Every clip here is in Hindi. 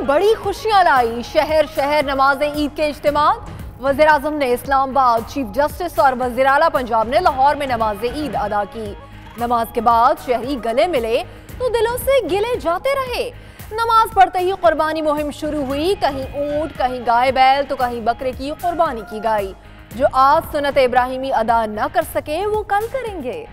बड़ी खुशियां लाई। शहर शहर नमाज ईद के इज्तिमात। वज़ीर आज़म ने इस्लामाबाद, चीफ जस्टिस और वज़ीर आला पंजाब ने लाहौर में नमाज ईद अदा की। नमाज के बाद शहरी गले मिले तो दिलों से गिले जाते रहे। नमाज पढ़ते ही कुर्बानी मुहिम शुरू हुई। कहीं ऊंट, कहीं गाय बैल तो कहीं बकरे की कुर्बानी की गई। जो आज सुन्नत इब्राहिमी अदा न कर सके वो कल करेंगे।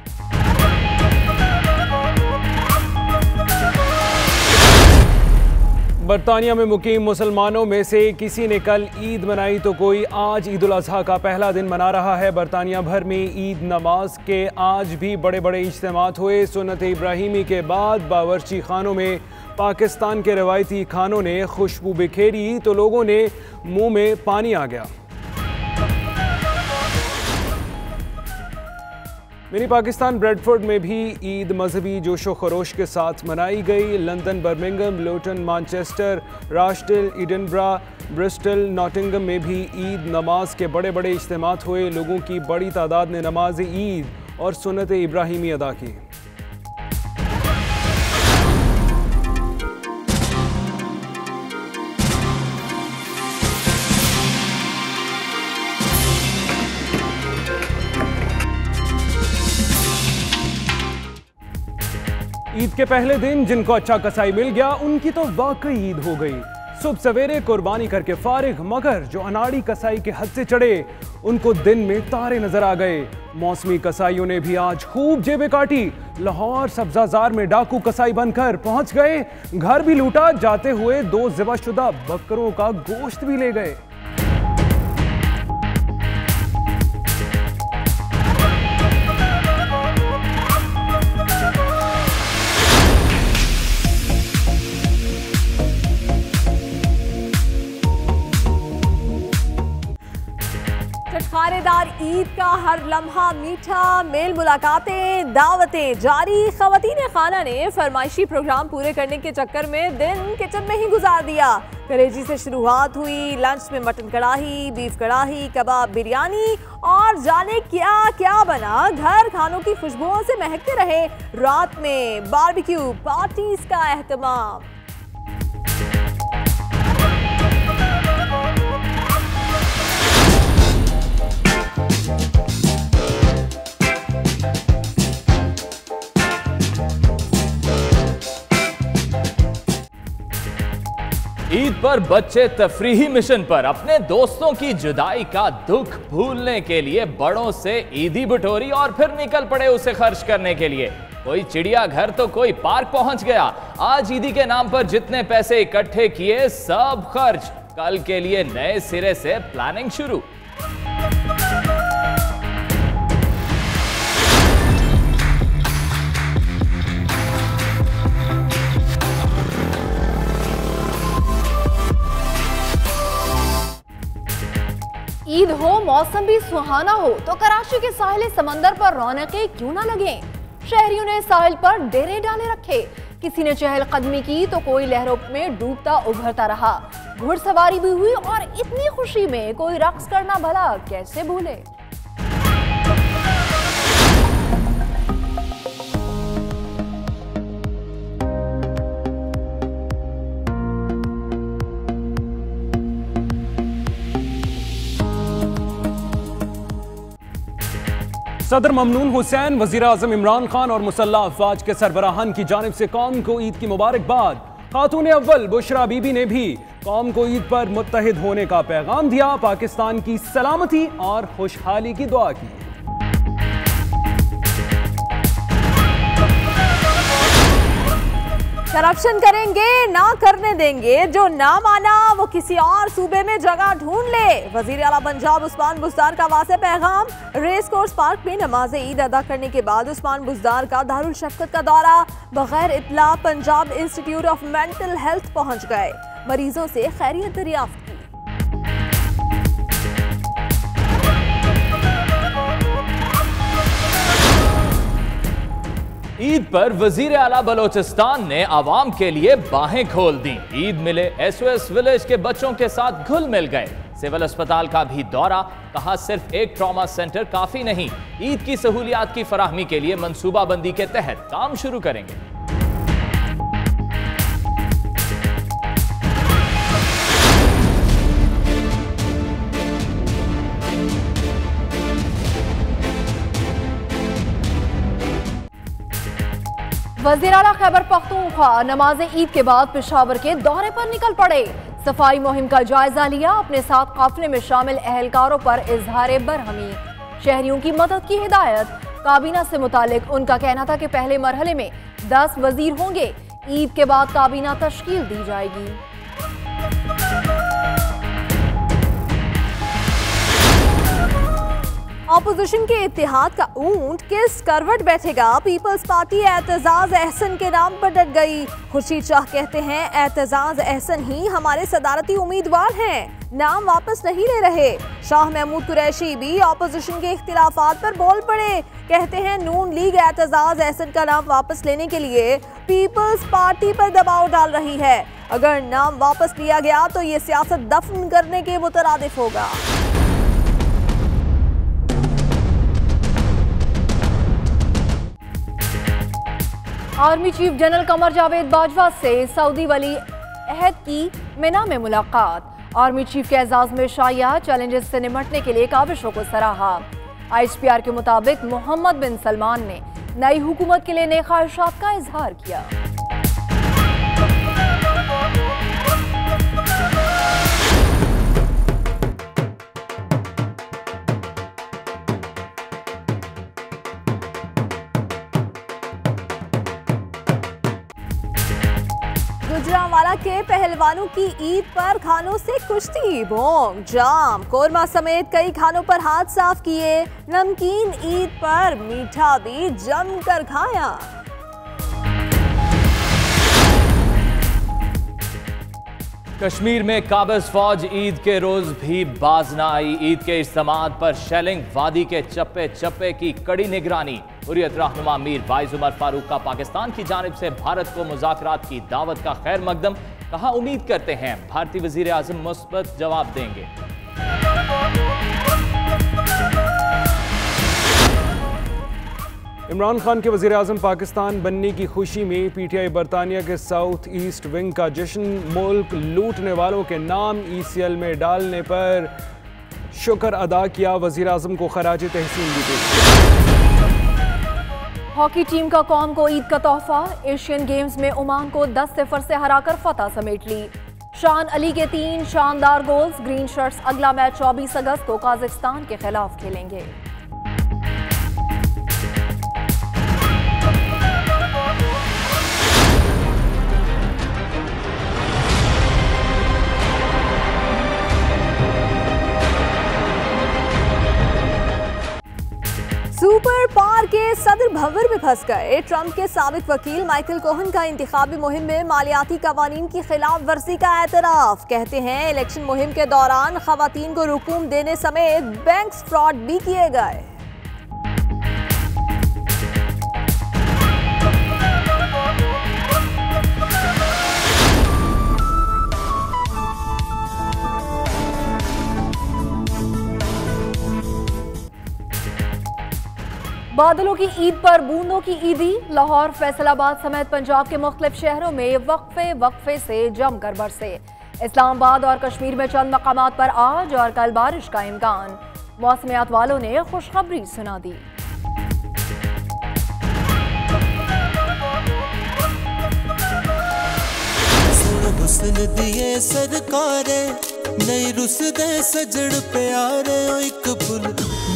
बरतानिया में मुकीम मुसलमानों में से किसी ने कल ईद मनाई तो कोई आज ईद उल अज़हा का पहला दिन मना रहा है। बरतानिया भर में ईद नमाज के आज भी बड़े बड़े इज्तिमात हुए। सुन्नत इब्राहिमी के बाद बावर्ची खानों में पाकिस्तान के रवायती खानों ने खुशबू बिखेरी तो लोगों ने मुंह में पानी आ गया। मिनी पाकिस्तान ब्रेडफोर्ड में भी ईद मजहबी जोशो खरोश के साथ मनाई गई। लंदन, बर्मिंघम, लूटन, मैनचेस्टर, रास्टिल, एडिनबरा, ब्रिस्टल, नॉटिंगम में भी ईद नमाज के बड़े बड़े इज्तिमात हुए। लोगों की बड़ी तादाद ने नमाज ईद और सुन्नत इब्राहिमी अदा की। ईद के पहले दिन जिनको अच्छा कसाई मिल गया उनकी तो वाकई ईद हो गई। सुबह सवेरे कुर्बानी करके फारिग, मगर जो अनाड़ी कसाई के हद से चढ़े उनको दिन में तारे नजर आ गए। मौसमी कसाईयों ने भी आज खूब जेबें काटी। लाहौर सब्जाजार में डाकू कसाई बनकर पहुंच गए। घर भी लूटा, जाते हुए 2 ज़िबाशुदा बकरों का गोश्त भी ले गए। खानेदार ईद का हर लम्हा मीठा, मेल मुलाकातें, दावतें जारी। ख़वातीन खाना ने फरमाइशी प्रोग्राम पूरे करने के चक्कर में दिन किचन में ही गुजार दिया। कलेजी से शुरुआत हुई, लंच में मटन कढ़ाई, बीफ कढ़ाई, कबाब, बिरयानी और जाने क्या क्या बना। घर खानों की खुशबुओं से महकते रहे। रात में बारबेक्यू पार्टीज का एहतमाम। ईद पर बच्चे तफरीही मिशन पर अपने दोस्तों की जुदाई का दुख भूलने के लिए बड़ों से ईदी बटोरी और फिर निकल पड़े उसे खर्च करने के लिए। कोई चिड़ियाघर तो कोई पार्क पहुंच गया। आज ईदी के नाम पर जितने पैसे इकट्ठे किए सब खर्च। कल के लिए नए सिरे से प्लानिंग शुरू। ईद हो, मौसम भी सुहाना हो तो कराची के साहिल समंदर पर रौनकें क्यों ना लगें। शहरियों ने साहिल पर डेरे डाले रखे। किसी ने चहलकदमी की तो कोई लहरों में डूबता उभरता रहा। घुड़सवारी भी हुई और इतनी खुशी में कोई रक्स करना भला कैसे भूले। सदर ममनून हुसैन, वज़ीर आज़म इमरान खान और मुसल्लह अफवाज के सरबराहान की जानिब से कौम को ईद की मुबारकबाद। खातून अव्वल बुशरा बीबी ने भी कौम को ईद पर मुत्तहिद होने का पैगाम दिया। पाकिस्तान की सलामती और खुशहाली की दुआ की। करप्शन करेंगे ना करने देंगे, जो ना माना वो किसी और सूबे में जगह ढूंढ ले। वजीर आला पंजाब उस्मान बुज़दार का वाज़ेह पैगाम। रेस कोर्स पार्क में नमाज ईद अदा करने के बाद उस्मान बुज़दार का दारुल शफ़क़त का दौरा। बगैर इत्तला Punjab institute of mental health पहुंच गए। मरीजों से खैरियत दरियाफ्त की। ईद पर वजीर आला बलोचिस्तान ने आवाम के लिए बाहें खोल दी। ईद मिले SOS विलेज के बच्चों के साथ घुल मिल गए। सिविल अस्पताल का भी दौरा। कहा सिर्फ एक ट्रॉमा सेंटर काफी नहीं, ईद की सहूलियात की फराहमी के लिए मंसूबाबंदी के तहत काम शुरू करेंगे। वज़ीर आला खैबर पख्तूनख्वा नमाज ईद के बाद पेशावर के दौरे पर निकल पड़े। सफाई मुहिम का जायजा लिया। अपने साथ काफिले में शामिल अहलकारों पर इजहार बरहमी। शहरियों की मदद की हिदायत। काबीना से मुतालिक उनका कहना था कि पहले मरहले में 10 वजीर होंगे। ईद के बाद काबीना तश्कील दी जाएगी। ऑपोजिशन के इत्तेहाद का ऊंट किस करवट बैठेगा? पीपल्स पार्टी एतजाज अहसन के नाम पर डट गई। खुर्शीद शाह कहते हैं एतजाज अहसन ही हमारे सदारती उम्मीदवार हैं, नाम वापस नहीं ले रहे। शाह महमूद कुरैशी भी ऑपोजिशन के इख्तिलाफात पर बोल पड़े। कहते हैं नून लीग एतजाज अहसन का नाम वापस लेने के लिए पीपल्स पार्टी पर दबाव डाल रही है। अगर नाम वापस लिया गया तो ये सियासत दफन करने के मुतरादिफ होगा। Army chief general Qamar Javed Bajwa से सऊदी वली अहद की मिना में मुलाकात। आर्मी चीफ के एजाज में शाया चैलेंजेस से निपटने के लिए काविशों को सराहा। ISPR के मुताबिक मोहम्मद बिन सलमान ने नई हुकूमत के लिए नए ख्वाहिशात का इजहार किया। गुजरांवाला के पहलवानों की ईद पर खानों से कुश्ती, बोंग, जाम, कोरमा समेत कई खानों पर हाथ साफ किए। नमकीन ईद पर मीठा भी जमकर खाया। कश्मीर में काबिज फौज ईद के रोज भी बाज न आई। ईद के इज्तिमात पर शेलिंग, वादी के चप्पे चप्पे की कड़ी निगरानी। हुर्रियत रहनुमा मीर वाइज उमर फारूक का पाकिस्तान की जानिब से भारत को मुज़ाकरात की दावत का खैर मकदम। कहा उम्मीद करते हैं भारतीय वज़ीर आज़म मुस्बत जवाब देंगे। इमरान खान के वज़ीर आज़म पाकिस्तान बनने की खुशी में PTI बरतानिया के साउथ ईस्ट विंग का जश्न। मुल्क लूटने वालों के नाम ECL में डालने पर शुक्र अदा किया। वज़ीर आज़म को खराज तहसीन भी दी। हॉकी टीम का कौम को ईद का तोहफा। एशियन गेम्स में ओमान को 10-0 से हराकर फतह समेट ली। शान अली के 3 शानदार गोल्स। ग्रीन शर्ट्स अगला मैच 24 अगस्त को काजाकिस्तान के खिलाफ खेलेंगे। सुपर पावर के सदर भंवर में फंस गए। ट्रंप के साबिक वकील माइकल कोहन का इंतखाबी मुहिम में मालियाती कवानीन की खिलाफ वर्जी का एतराफ। कहते हैं इलेक्शन मुहिम के दौरान खवातीन को रुकूम देने समेत बैंक्स फ्रॉड भी किए गए। बादलों की ईद पर बूंदों की ईदी। लाहौर, फैसलाबाद समेत पंजाब के मुख्तलिफ शहरों में वक्फे से जमकर बरसे। इस्लामाबाद और कश्मीर में चंद मकामात पर आज और कल बारिश का इम्कान। मौसमियात वालों ने खुशखबरी सुना दी। हुस्न दिए सरकारे नहीं रुसदे सजन प्यारे। एक फुल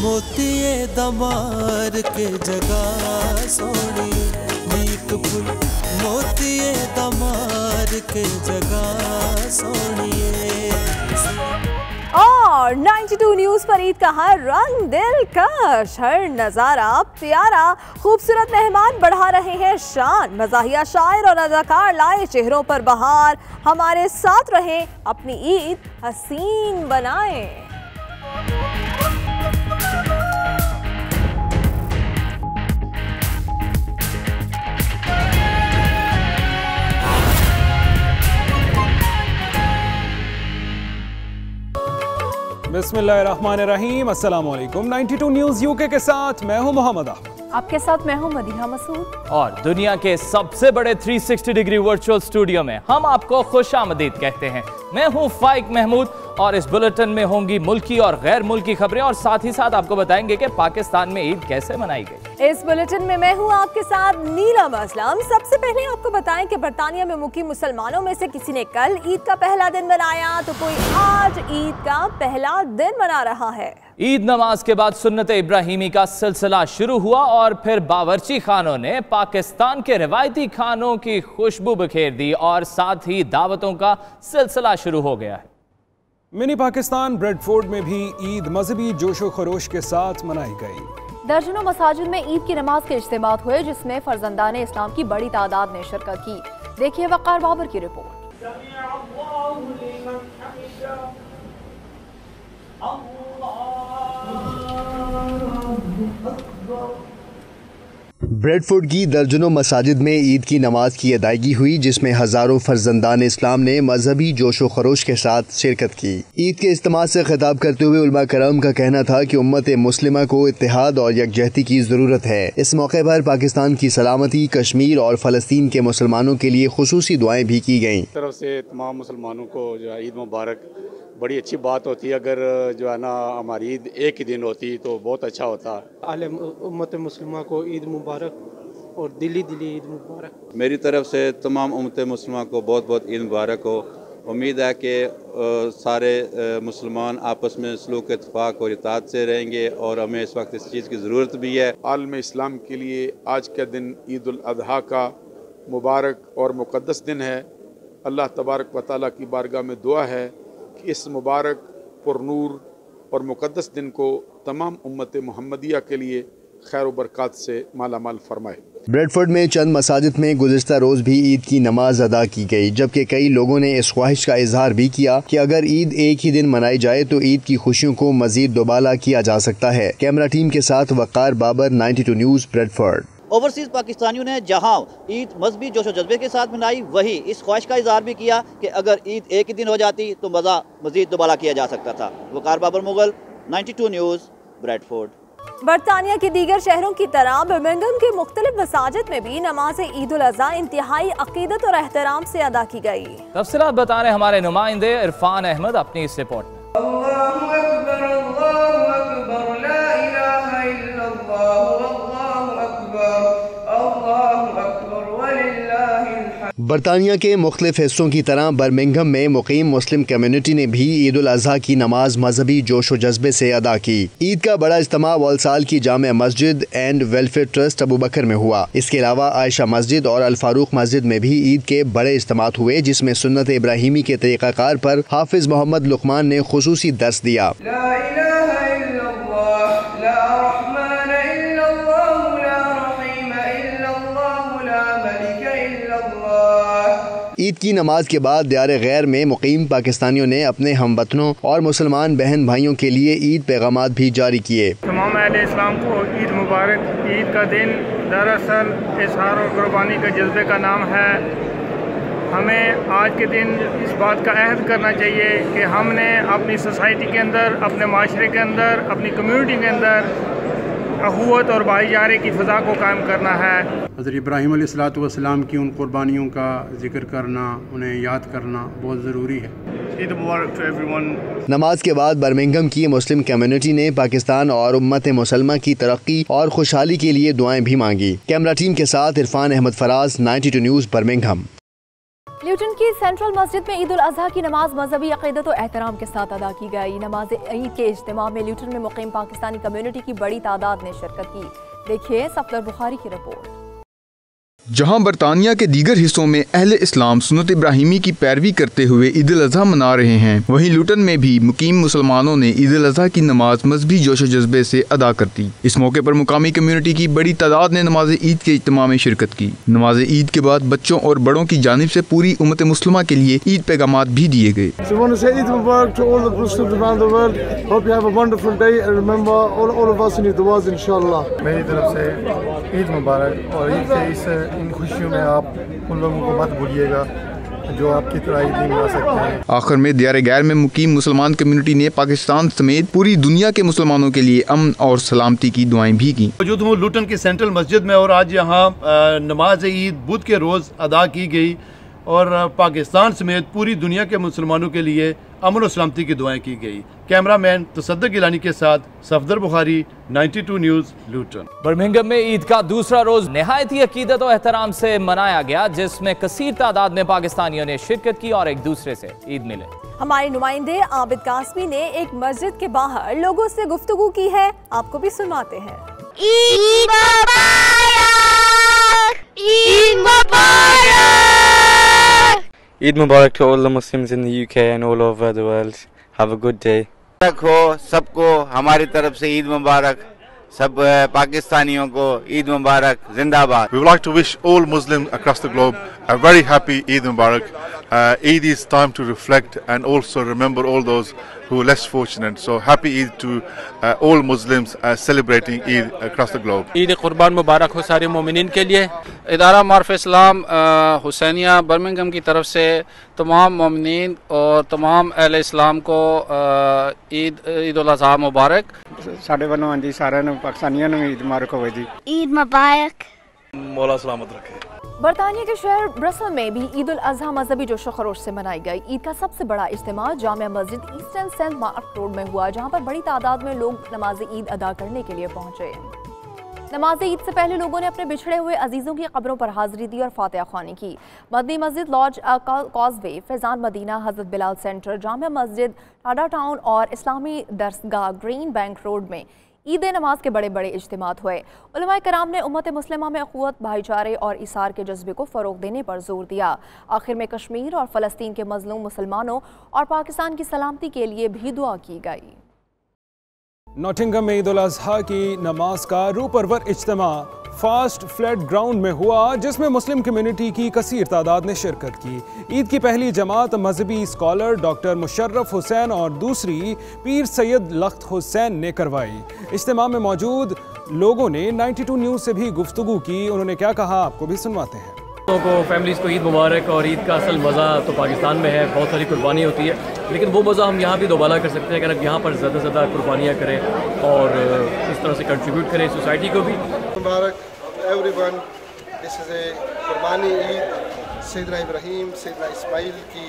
मोतिये दमार के जगह सोनी। एक फुल मोतिये दमार के जगह सोनिए। और 92 न्यूज़ पर ईद का हर रंग दिलकश, हर नज़ारा प्यारा। खूबसूरत मेहमान बढ़ा रहे हैं शान। मज़ाहिया शायर और अदाकार लाए चेहरों पर बहार। हमारे साथ रहें, अपनी ईद हसीन बनाएं। बिस्मिल्लाहिर्रहमानिर्रहीम। अस्सलाम वालेकुम। 92 न्यूज़ UK के साथ मैं हूं मोहम्मद। आपके साथ मैं हूं मदीहा मसूद। और दुनिया के सबसे बड़े 360 डिग्री वर्चुअल स्टूडियो में हम आपको खुशामदीद कहते हैं। मैं हूं फाइक महमूद और इस बुलेटिन में होंगी मुल्की और गैर मुल्की खबरें और साथ ही साथ आपको बताएंगे कि पाकिस्तान में ईद कैसे मनाई गई। इस बुलेटिन में मैं हूं आपके साथ नीलम असलम। सबसे पहले आपको बताएं कि बरतानिया में मुकीम मुसलमानों में से किसी ने कल ईद का पहला दिन मनाया तो कोई आज ईद का पहला दिन मना रहा है। ईद नमाज के बाद सुन्नत इब्राहिमी का सिलसिला शुरू हुआ और फिर बावर्ची खानों ने पाकिस्तान के रिवायती खानों की खुशबू बिखेर दी और साथ ही दावतों का सिलसिला शुरू हो गया है। मिनी पाकिस्तान ब्रेडफोर्ड में भी ईद मजहबी जोशो खरोश के साथ मनाई गई। दर्जनों मसाजिद में ईद की नमाज के इज्तिमात हुए जिसमें फर्जंदान इस्लाम की बड़ी तादाद ने शिरकत की। देखिए वक़ार बाबर की रिपोर्ट। ब्रेडफोर्ड की दर्जनों मसाजिद में ईद की नमाज की अदायगी हुई जिसमें हजारों फर्जंदान इस्लाम ने मजहबी जोशो खरोश के साथ शिरकत की। ईद के इज्तिमा से खिताब करते हुए उलमा करम का कहना था कि उम्मत मुस्लिमा को इत्तेहाद और यकजहती की जरूरत है। इस मौके पर पाकिस्तान की सलामती, कश्मीर और फलस्तीन के मुसलमानों के लिए खुसूसी दुआएं भी की गयी। तरफ से तमाम मुसलमानों को जो है ईद मुबारक। बड़ी अच्छी बात होती है अगर जो है ना हमारी ईद एक ही दिन होती तो बहुत अच्छा होता। आले उम्मत मुस्लिमा को ईद मुबारक और दिली ईद मुबारक। मेरी तरफ से तमाम उम्मत मुस्लिमा को बहुत बहुत ईद मुबारक हो। उम्मीद है कि सारे मुसलमान आपस में सलूक इत्तेफाक और इताअत से रहेंगे और हमें इस वक्त इस चीज़ की ज़रूरत भी है। आलम इस्लाम के लिए आज का दिन ईद उल अज़हा का मुबारक और मुक़द्दस दिन है। अल्लाह तबारक व तआला की बारगाह में दुआ है कि इस मुबारक पुरनूर और मुक़द्दस दिन को तमाम उम्मत मुहम्मदिया के लिए खैर व बरक़ात से मालामाल फरमाए। ब्रेडफोर्ड में चंद मसाजिद में गुज़िश्ता रोज़ भी ईद की नमाज अदा की गई, जबकि कई लोगों ने इस ख्वाहिश का इजहार भी किया कि अगर ईद एक ही दिन मनाई जाए तो ईद की खुशियों को मजीद दोबाला किया जा सकता है। कैमरा टीम के साथ वक़ार बाबर, 92 न्यूज़, ब्रेडफोर्ड। ओवरसीज़ पाकिस्तानियों ने जहां ईद मजहबी जोशो जज्बे के साथ मनाई, वही इस ख्वाहिश का इजहार भी किया कि अगर ईद एक ही दिन हो जाती तो मज़ा मजीद दोबारा किया जा सकता था। वक़ार बाबर मुगल, 92 न्यूज़, ब्रेडफोर्ड। बरतानिया के दीगर शहरों की तरह बर्मिंघम के मुख्तलिफ मसाजिद में भी नमाज ईद उल अज़हा इंतहाई अकीदत और एहतराम से अदा की गई। तफसीलात बता रहे हमारे नुमाइंदे इरफान अहमद अपनी इस रिपोर्ट में। बरतानिया के मुख्तलिफ हिस्सों की तरह बर्मिंघम में मुकीम मुस्लिम कम्युनिटी ने भी ईद उल अज़हा की नमाज मजहबी जोश व जज्बे से अदा की। ईद का बड़ा इज्तिमा वलसाल की जामे मस्जिद एंड वेलफेयर ट्रस्ट अबू बकर में हुआ। इसके अलावा आयशा मस्जिद और अल फारूक मस्जिद में भी ईद के बड़े इज्तिमात हुए जिसमें सुन्नत इब्राहिमी के तरीक़ाकार पर हाफिज मोहम्मद लुकमान ने खुसूसी दर्स दिया। ईद की नमाज के बाद दियारे गैर में मुकीम पाकिस्तानियों ने अपने हमवतनों और मुसलमान बहन भाइयों के लिए ईद पैगामात भी जारी किए। तमाम अहले इस्लाम को ईद मुबारक। ईद का दिन दरअसल इज़हार और कुर्बानी के जज्बे का नाम है। हमें आज के दिन इस बात का अहद करना चाहिए कि हमने अपनी सोसाइटी के अंदर, अपने माशरे के अंदर, अपनी कम्यूनिटी के अंदर अखुवत और भाईचारे की फ़ज़ा को कायम करना है। हज़रत इब्राहीम अलैहिस्सलाम की उन कुर्बानियों का जिक्र करना, उन्हें याद करना बहुत ज़रूरी है। ईद मुबारक टू एवरीवन। नमाज के बाद बर्मिंघम की मुस्लिम कम्युनिटी ने पाकिस्तान और उम्मत मुसलमा की तरक्की और खुशहाली के लिए दुआएं भी मांगी। कैमरा टीम के साथ Irfan Ahmed Faraz, 92 news, Birmingham. Luton की सेंट्रल मस्जिद में ईद उल अज़हा की नमाज मजहबी अक़ीदत और एहतराम के साथ अदा की गई। नमाज ईद के इज्तिमा में ल्यूटन में मुकीम पाकिस्तानी कम्युनिटी की बड़ी तादाद ने शिरकत की। देखिए सफदर बुखारी की रिपोर्ट। जहां बरतानिया के दीगर हिस्सों में अहले इस्लाम सुन्नत इब्राहिमी की पैरवी करते हुए ईद उल अज़हा मना रहे हैं, वहीं लुटन में भी मुकीम मुसलमानों ने ईद उल अज़हा की नमाज मजहबी जोश जज्बे से अदा कर दी। इस मौके पर मुकामी कम्युनिटी की बड़ी तादाद ने नमाज ईद के इज्तिमा में शिरकत की। नमाज ईद के बाद बच्चों और बड़ों की जानिब से पूरी उम्मत मुस्लिमा के लिए ईद पैगामात भी दिए गए। मेरी तरफ से ईद मुबारक और ईद के इन खुशियों में आप उन लोगों को मत भूलिएगा जो आपकी तरह ईद नहीं मना सकते हैं। आखिर में दियारे गैर में मुकीम मुसलमान कम्युनिटी ने पाकिस्तान समेत पूरी दुनिया के मुसलमानों के लिए अमन और सलामती की दुआएं भी की। मौजूद हूँ लुटन की सेंट्रल मस्जिद में और आज यहाँ नमाज ईद बुध के रोज़ अदा की गई। और पाकिस्तान समेत पूरी दुनिया के मुसलमानों के लिए अमन और सलामती की दुआएं की गई। कैमरामैन तसद्दुक़ गिलानी के साथ सफदर बुखारी, 92 न्यूज़, लूटन। बर्मिंघम में ईद का दूसरा रोज नहायत ही अकीदत और एहतराम से मनाया गया, जिसमें कसीर तादाद में पाकिस्तानियों ने शिरकत की और एक दूसरे से ईद मिले। हमारे नुमाइंदे आबिद कासमी ने एक मस्जिद के बाहर लोगों से गुफ्तगू की है, आपको भी सुनाते हैं। ईद मुबारक, ईद मुबारक। Eid Mubarak to all the Muslims in the UK and all over the world. Have a good day. हो सबको हमारी तरफ से ईद मुबारक, सब पाकिस्तानियों को ईद मुबारक, जिंदाबाद। We would like to wish all Muslims across the globe a very happy Eid Mubarak. Eid is time to reflect and also remember all those who are less fortunate. So happy Eid to all Muslims celebrating Eid across the globe. Eid कुर्बान मुबारक हो सारे मोमिनीन के लिए। इदारा मार्फ इस्लाम हुसैनिया बर्मिंघम की तरफ से तमाम मोमिनीन और तमाम अहले इस्लाम को ईद उल अज़हा मुबारक। साढ़े वालों हाँ जी सारे पाकिस्तानियों ने ईद मुबारक हो जी। ईद मुबारक। मौला सलामत रखे। बरतानिया के शहर ब्रसल में भी ईद उल अज़हा मजहबी जोशो खरोश से मनाई गई। ईद का सबसे बड़ा इज्तिमा Jamia Masjid eastern scent mark road में हुआ, जहां पर बड़ी तादाद में लोग नमाज ईद अदा करने के लिए पहुंचे। नमाज ईद से पहले लोगों ने अपने बिछड़े हुए अजीज़ों की कब्रों पर हाजिरी दी और फातिहा ख्वानी की। मदनी मस्जिद, लॉज कॉजवे, फैज़ान मदीना, हज़रत बिलाल सेंटर, जामिया मस्जिद, टाडा टाउन और इस्लामी दरसगाह ग्रीन बैंक रोड में ईद नमाज के बड़े बड़े इज्तिमात हुए। उलमाए कराम ने उम्मत मुस्लिमा में अख़ुवत, भाईचारे और इसार के जज्बे को फ़रोग़ देने पर जोर दिया। आखिर में कश्मीर और फ़लस्तीन के मज़लूम मुसलमानों और पाकिस्तान की सलामती के लिए भी दुआ की गई। नॉटिंघम में ईद उल अज़हा की नमाज का रूपरवर इज्तिमा फास्ट फ्लैट ग्राउंड में हुआ, जिसमें मुस्लिम कम्युनिटी की कसीर तादाद ने शिरकत की। ईद की पहली जमात मजहबी स्कॉलर डॉक्टर मुशर्रफ हुसैन और दूसरी पीर सैयद लख्त हुसैन ने करवाई। इज्तिमा में मौजूद लोगों ने 92 न्यूज़ से भी गुफ्तगू की। उन्होंने क्या कहा, आपको भी सुनवाते हैं। को फैमिलीज़ को ईद मुबारक। और ईद का असल मज़ा तो पाकिस्तान में है, बहुत सारी कुर्बानी होती है, लेकिन वो मज़ा हम यहाँ भी दोबारा कर सकते हैं अगर हम यहाँ पर ज़्यादा से ज़्यादा कुर्बानियाँ करें और इस तरह से कंट्रीब्यूट करें सोसाइटी को भी। मुबारक एवरीवन, दिस इज़ ए कुर्बानी ईद। सैयदना इब्राहीम, सैयदना इस्माइल की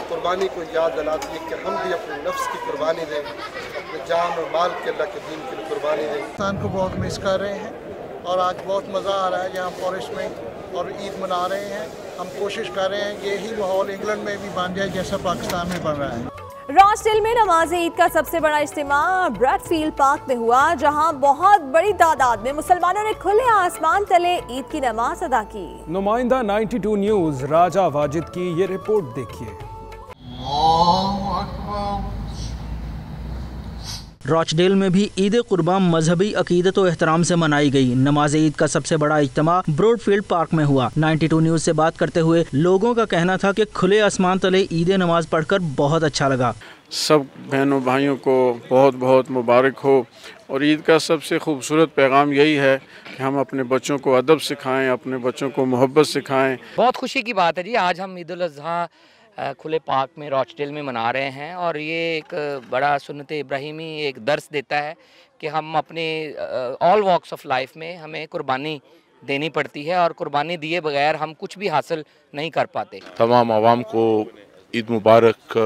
कुर्बानी को याद दिलाती है कि हम भी अपने नफ्स की कुर्बानी दें, अपने जान और माल के अल्लाह के दीन के लिए कुर्बानी दें। पाकिस्तान को बहुत मिस कर रहे हैं और आज बहुत मज़ा आ रहा है यहाँ फॉरेस्ट में और ईद मना रहे हैं। हम कोशिश कर रहे हैं यही माहौल इंग्लैंड में भी बन जाए जैसा पाकिस्तान में बन रहा है। रॉचडेल में नमाज ईद का सबसे बड़ा इज्तिमा ब्रैडफील्ड पार्क में हुआ, जहां बहुत बड़ी तादाद में मुसलमानों ने खुले आसमान तले ईद की नमाज अदा की। नुमाइंदा 92 न्यूज़ राजा वाजिद की ये रिपोर्ट देखिए। रॉचडेल में भी ईद कुर्बान मजहबी अकीदत और एहतराम से मनाई गई। नमाज ईद का सबसे बड़ा इज्तिमा ब्रॉडफील्ड पार्क में हुआ। 92 न्यूज़ से बात करते हुए लोगों का कहना था कि खुले आसमान तले ईद नमाज पढ़कर बहुत अच्छा लगा। सब बहनों भाइयों को बहुत बहुत मुबारक हो। और ईद का सबसे खूबसूरत पैगाम यही है कि हम अपने बच्चों को अदब सिखाएं, अपने बच्चों को मोहब्बत सिखाएं। बहुत खुशी की बात है जी, आज हम ईद उल अज़हा खुले पार्क में रॉचडेल में मना रहे हैं और ये एक बड़ा सुन्नत इब्राहिमी एक दर्स देता है कि हम अपने ऑल वॉक्स ऑफ लाइफ में हमें कुर्बानी देनी पड़ती है और कुर्बानी दिए बगैर हम कुछ भी हासिल नहीं कर पाते। तमाम आवाम को ईद मुबारक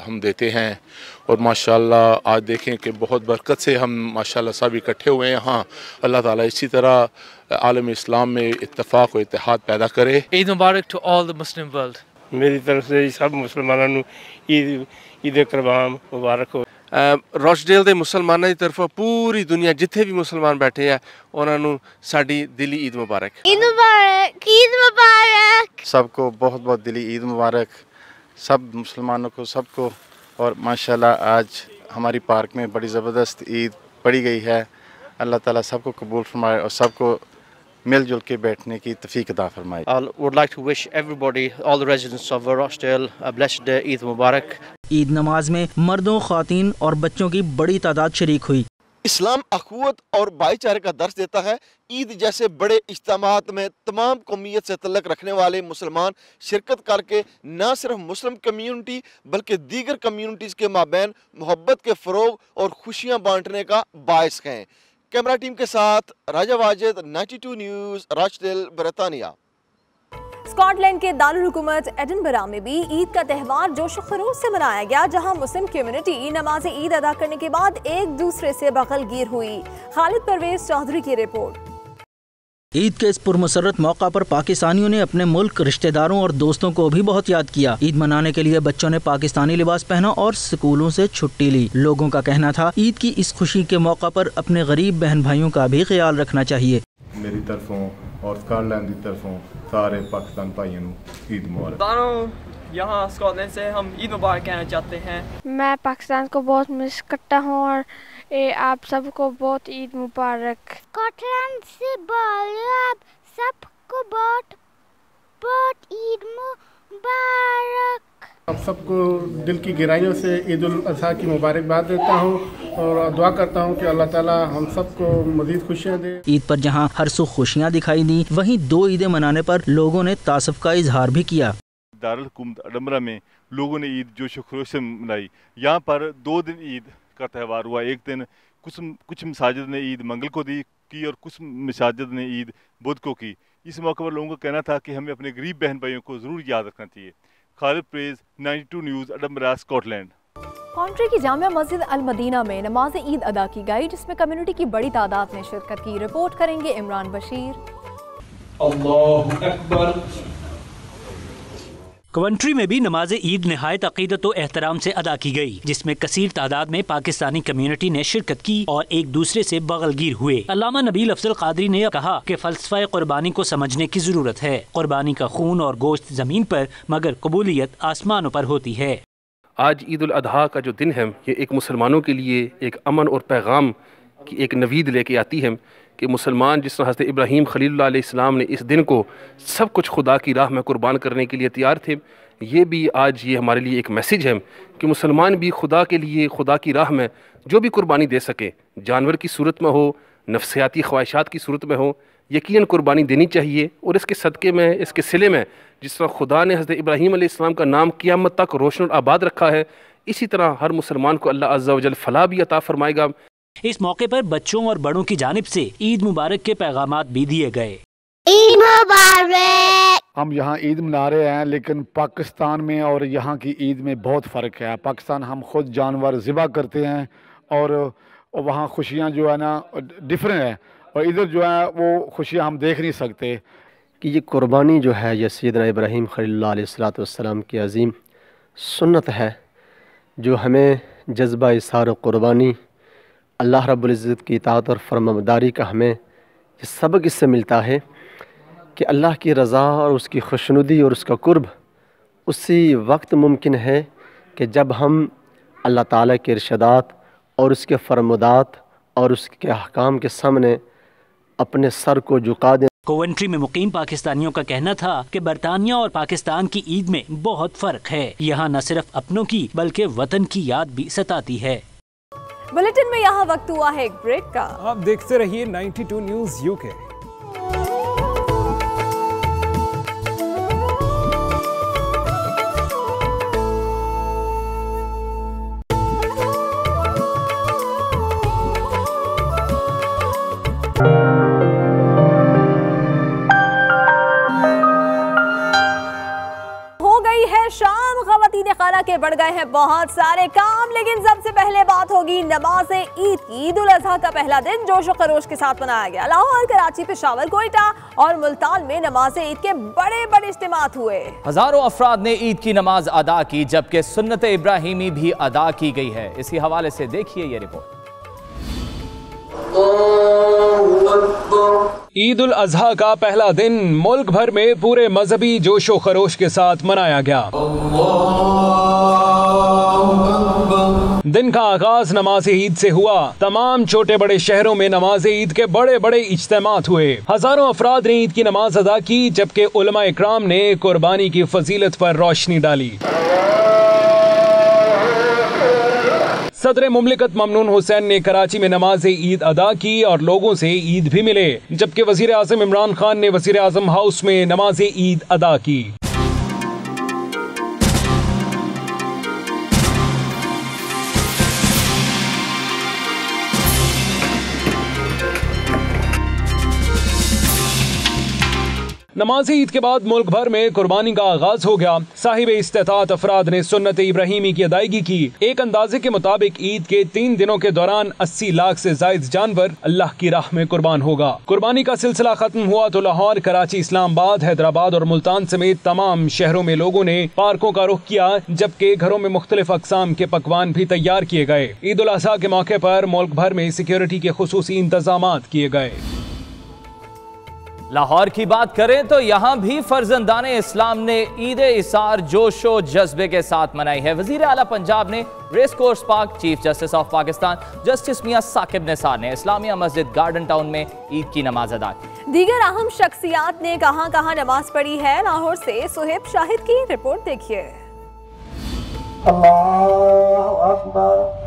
हम देते हैं और माशाल्लाह आज देखें कि बहुत बरकत से हम माशाल्लाह सब इकट्ठे हुए हैं यहाँ। अल्लाह ताला इसी तरह आलम इस्लाम में इत्तेफाक और इत्तेहाद पैदा करे। ईद मुबारक to all the Muslim world. मेरी तरफ से सब मुसलमानों ईद कुर्बान मुबारक हो। रॉचडेल के मुसलमानों की तरफ पूरी दुनिया जिथे भी मुसलमान बैठे हैं उन्होंने साड़ी दिली ईद मुबारक। ईद मुबारक, ईद मुबारक। सबको बहुत बहुत दिली ईद मुबारक, सब मुसलमानों को सबको। और माशाल्लाह आज हमारी पार्क में बड़ी ज़बरदस्त ईद पड़ी गई है। अल्लाह ताला सबको कबूल फरमाए और सबको मिलजुल के बैठने की तौफीक अता फरमाए। I would like to wish everybody, all the residents of Rochdale, a blessed Eid Mubarak. Eid नमाज में मर्दों, ख़वातीन और बच्चों की बड़ी तादाद शरीक हुई। इस्लाम अखुवत और भाईचारे का दर्स देता है। ईद जैसे बड़े इज्तिमात में तमाम कौमियत से तल्लक रखने वाले मुसलमान शिरकत करके न सिर्फ मुस्लिम कम्यूनिटी बल्कि दीगर कम्यूनिटीज़ के माबैन मोहब्बत के फ़रोग और खुशियाँ बांटने का बायस हैं। कैमरा टीम के साथ राजा वाजिद, 92 न्यूज़, रॉचडेल, बरतानिया। स्कॉटलैंड के दारुल हुकूमत एडिनबरा में भी ईद का त्यौहार जोश खरोश से मनाया गया, जहां मुस्लिम कम्युनिटी नमाज ईद अदा करने के बाद एक दूसरे से बगलगीर हुई। खालिद परवेज चौधरी की रिपोर्ट। ईद के इस पुरमसरत मौका पर पाकिस्तानियों ने अपने मुल्क, रिश्तेदारों और दोस्तों को भी बहुत याद किया। ईद मनाने के लिए बच्चों ने पाकिस्तानी लिबास पहना और स्कूलों से छुट्टी ली। लोगों का कहना था ईद की इस खुशी के मौका पर अपने गरीब बहन भाइयों का भी ख्याल रखना चाहिए। मेरी तरफों और स्कॉटलैंड की तरफों सारे पाकिस्तान भाइयों को ईद मुबारक। यहाँ स्कॉटलैंड से हम ईद मुबारक कहना चाहते हैं। मैं पाकिस्तान को बहुत मिस करता हूँ और आप सबको बहुत ईद मुबारक। स्कॉटलैंड से बोलो आप सबको बहुत बहुत ईद मुबारक। आप सबको दिल की गहराइयों से ईद उल अज़हा की मुबारकबाद देता हूँ और दुआ करता हूँ कि अल्लाह ताला हम सबको मज़ीद खुशियाँ दे। ईद पर जहाँ हर सुख खुशियाँ दिखाई दी, वहीं 2 ईदें मनाने पर लोगों ने तासुफ का इजहार भी किया। दारुल हुकूमत एडिनबरा में लोगों ने ईद जोश खरोश से मनाई। यहाँ पर 2 दिन ईद का त्यौहार हुआ। एक दिन कुछ मसाजिद ने ईद मंगल को की और कुछ मसाजिद ने ईद बुध को की। इस मौके पर लोगों का कहना था कि हमें अपने गरीब बहन भाइयों को ज़रूर याद रखना चाहिए। खालिद प्रेज, 92 न्यूज़, एडिनबरा, स्कॉटलैंड। कॉन्ट्री की जामिया मस्जिद अल मदीना में नमाज ईद अदा की गई, जिसमें कम्युनिटी की बड़ी तादाद ने शिरकत की। रिपोर्ट करेंगे इमरान बशीर। अल्लाहु अकबर। कवंट्री में भी नमाज ईद निहायत अकीदत व एहतराम से अदा की गई, जिसमें कसीर तादाद में पाकिस्तानी कम्युनिटी ने शिरकत की और एक दूसरे से बगलगीर हुए। अल्लामा नबील अफजल कादरी ने कहा कि फलसफा कुर्बानी को समझने की जरूरत है। कुर्बानी का खून और गोश्त जमीन पर, मगर कबूलियत आसमानों पर होती है। आज ईद उल अजहा का जो दिन है, ये एक मुसलमानों के लिए एक अमन और पैगाम की एक नवीद लेके आती है कि मुसलमान जिस तरह हज़रत इब्राहीम खलीलुल्लाह अलैहिस्सलाम ने इस दिन को सब कुछ खुदा की राह में कुर्बान करने के लिए तैयार थे, ये भी आज ये हमारे लिए एक मैसेज है कि मुसलमान भी खुदा के लिए, खुदा की राह में जो भी कुर्बानी दे सके, जानवर की सूरत में हो, नफ्सियाती ख्वाहिशात की सूरत में हो, यकीनन कुर्बानी देनी चाहिए। और इसके सदक़े में, इसके सिले में जिस तरह खुदा ने हज़रत इब्राहीम अलैहिस्सलाम का नाम क़यामत तक रोशन और आबाद रखा है, इसी तरह हर मुसलमान को अल्लाह अज़्ज़ा व जल फलाह भी अता फरमाएगा। इस मौके पर बच्चों और बड़ों की जानिब से ईद मुबारक के पैगामात भी दिए गए। ईद मुबारक। हम यहाँ ईद मना रहे हैं, लेकिन पाकिस्तान में और यहाँ की ईद में बहुत फ़र्क है। पाकिस्तान हम खुद जानवर ज़िबा करते हैं और वहाँ खुशियाँ जो है ना डिफरेंट है, और इधर जो है वो खुशियाँ हम देख नहीं सकते। कि ये कुर्बानी जो है, ये सैयदना इब्राहीम खलीलुल्लाह अलैहिस्सलाम की अज़ीम सुन्नत है, जो हमें जज्बा इज़हार कुर्बानी, अल्लाह रब्बुल इज़्ज़त की इताअत और फरमाबरदारी का हमें ये सबक इससे मिलता है कि अल्लाह की रज़ा और उसकी खुशनुदी और उसका कुर्ब उसी वक्त मुमकिन है कि जब हम अल्लाह ताला के इरशादात और उसके फरमादात और उसके अहकाम के सामने अपने सर को झुका दें। कोवेंट्री में मुकीम पाकिस्तानियों का कहना था कि बरतानिया और पाकिस्तान की ईद में बहुत फ़र्क है। यहाँ न सिर्फ अपनों की बल्कि वतन की याद भी सताती है। बुलेटिन में यहाँ वक्त हुआ है एक ब्रेक का। आप देखते रहिए 92 न्यूज़ यूके। शाम, ख़वातीन खाना के बढ़ गए हैं बहुत सारे काम, लेकिन सबसे पहले बात होगी नमाज ईद की। ईद उल अज़हा का पहला दिन जोश खरोश के साथ मनाया गया। लाहौर, कराची, पेशावर, कोयटा और मुल्तान में नमाज ईद के बड़े बड़े इज्तिमात हुए। हजारों अफराद ने ईद की नमाज अदा की, जबकि सुन्नत इब्राहिमी भी अदा की गई है। इसी हवाले से देखिए ये रिपोर्ट। ईद उल अजहा का पहला दिन मुल्क भर में पूरे मजहबी जोशो खरोश के साथ मनाया गया। दिन का आगाज नमाज ईद से हुआ। तमाम छोटे बड़े शहरों में नमाज ईद के बड़े बड़े इज्तिमात हुए। हजारों अफराद ने ईद की नमाज अदा की, जबकि उलमा इकराम ने कुर्बानी की फजीलत पर रोशनी डाली। सदर मुमलिकत ममनून हुसैन ने कराची में नमाज ईद अदा की और लोगों से ईद भी मिले, जबकि वजीर आज़म इमरान खान ने वजीर आज़म हाउस में नमाज ईद अदा की। नमाज ईद के बाद मुल्क भर में कुर्बानी का आगाज हो गया। साहिब इस्तेताअत अफराद ने सुन्नत इब्राहिमी की अदायगी की। एक अंदाजे के मुताबिक ईद के 3 दिनों के दौरान 80 लाख से जायद जानवर अल्लाह की राह में कुर्बान होगा। कुर्बानी का सिलसिला खत्म हुआ तो लाहौर, कराची, इस्लामाबाद, हैदराबाद और मुल्तान समेत तमाम शहरों में लोगों ने पार्कों का रुख किया, जबकि घरों में मुख्तलिफ अक़साम के पकवान भी तैयार किए गए। ईद उल अज़हा के मौके पर मुल्क भर में सिक्योरिटी के खुसूसी इंतजामात किए गए। लाहौर की बात करें तो यहाँ भी फर्जंदाने इस्लाम ने ईद इसार जोशो जज्बे के साथ मनाई है। वजीर आला पंजाब ने race course park, chief justice of Pakistan justice मियां साकिब निसार ने इस्लामिया मस्जिद गार्डन टाउन में ईद की नमाज अदा की। दीगर अहम शख्सियात ने कहां कहां नमाज पढ़ी है, लाहौर से सुहेब शाहिद की रिपोर्ट देखिए। अल्लाहु अकबर।